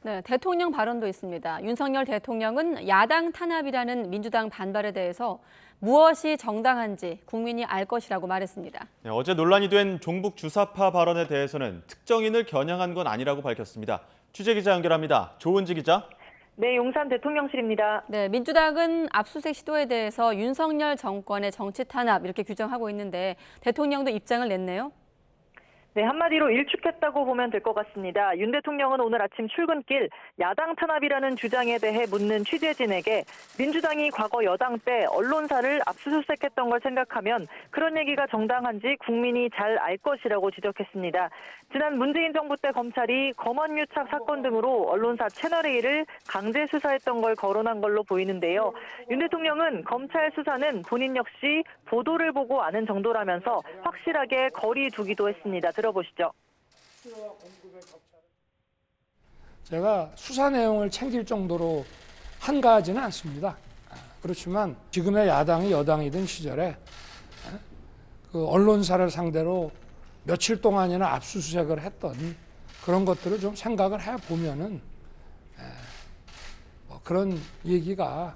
네, 대통령 발언도 있습니다. 윤석열 대통령은 야당 탄압이라는 민주당 반발에 대해서 무엇이 정당한지 국민이 알 것이라고 말했습니다. 네, 어제 논란이 된 종북 주사파 발언에 대해서는 특정인을 겨냥한 건 아니라고 밝혔습니다. 취재기자 연결합니다. 조은지 기자. 네, 용산 대통령실입니다. 네, 민주당은 압수수색 시도에 대해서 윤석열 정권의 정치 탄압 이렇게 규정하고 있는데 대통령도 입장을 냈네요. 네, 한마디로 일축했다고 보면 될 것 같습니다. 윤 대통령은 오늘 아침 출근길 야당 탄압이라는 주장에 대해 묻는 취재진에게 민주당이 과거 여당 때 언론사를 압수수색했던 걸 생각하면 그런 얘기가 정당한지 국민이 잘 알 것이라고 지적했습니다. 지난 문재인 정부 때 검찰이 검언유착 사건 등으로 언론사 채널A를 강제 수사했던 걸 거론한 걸로 보이는데요. 윤 대통령은 검찰 수사는 본인 역시 보도를 보고 아는 정도라면서 확실하게 거리 두기도 했습니다. 들어보시죠. 제가 수사 내용을 챙길 정도로 한가하지는 않습니다. 그렇지만 지금의 야당이 여당이던 시절에 그 언론사를 상대로 며칠 동안이나 압수수색을 했던 그런 것들을 좀 생각을 해보면은 그런 얘기가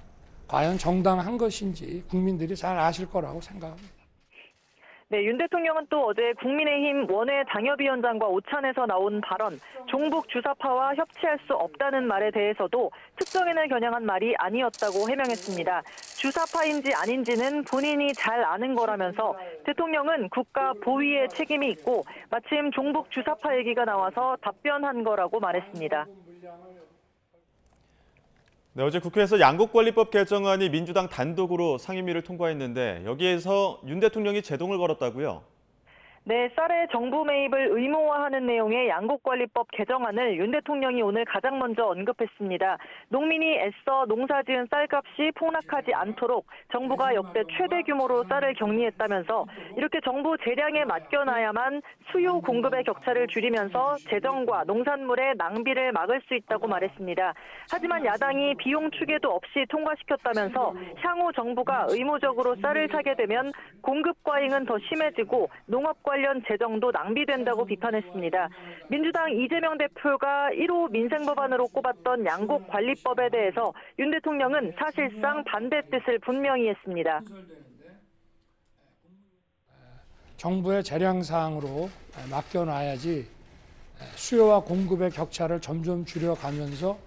과연 정당한 것인지 국민들이 잘 아실 거라고 생각합니다. 네, 윤 대통령은 또 어제 국민의힘 원외 당협위원장과 오찬에서 나온 발언, 종북 주사파와 협치할 수 없다는 말에 대해서도 특정인을 겨냥한 말이 아니었다고 해명했습니다. 주사파인지 아닌지는 본인이 잘 아는 거라면서 대통령은 국가 보위에 책임이 있고 마침 종북 주사파 얘기가 나와서 답변한 거라고 말했습니다. 네, 어제 국회에서 양곡관리법 개정안이 민주당 단독으로 상임위를 통과했는데 여기에서 윤 대통령이 제동을 걸었다고요? 네, 쌀의 정부 매입을 의무화하는 내용의 양곡관리법 개정안을 윤 대통령이 오늘 가장 먼저 언급했습니다. 농민이 애써 농사지은 쌀값이 폭락하지 않도록 정부가 역대 최대 규모로 쌀을 격리했다면서 이렇게 정부 재량에 맡겨놔야만 수요 공급의 격차를 줄이면서 재정과 농산물의 낭비를 막을 수 있다고 말했습니다. 하지만 야당이 비용 추계도 없이 통과시켰다면서 향후 정부가 의무적으로 쌀을 사게 되면 공급 과잉은 더 심해지고 농업 관련 재정도 낭비된다고 비판했습니다. 민주당 이재명 대표가 1호 민생법안으로 꼽았던 양곡관리법에 대해서 윤 대통령은 사실상 반대 뜻을 분명히 했습니다. 정부의 재량사항으로 맡겨놔야지 수요와 공급의 격차를 점점 줄여가면서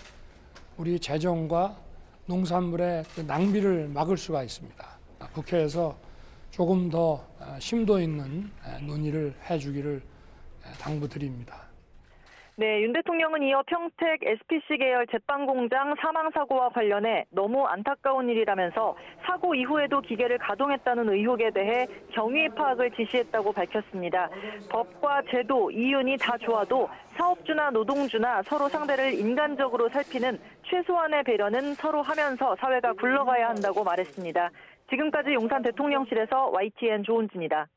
우리 재정과 농산물의 낭비를 막을 수가 있습니다. 국회에서 조금 더 심도 있는 논의를 해주기를 당부드립니다. 네, 윤 대통령은 이어 평택 SPC 계열 제빵공장 사망 사고와 관련해 너무 안타까운 일이라면서 사고 이후에도 기계를 가동했다는 의혹에 대해 경위 파악을 지시했다고 밝혔습니다. 법과 제도, 이윤이 다 좋아도 사업주나 노동주나 서로 상대를 인간적으로 살피는 최소한의 배려는 서로 하면서 사회가 굴러가야 한다고 말했습니다. 지금까지 용산 대통령실에서 YTN 조은지입니다.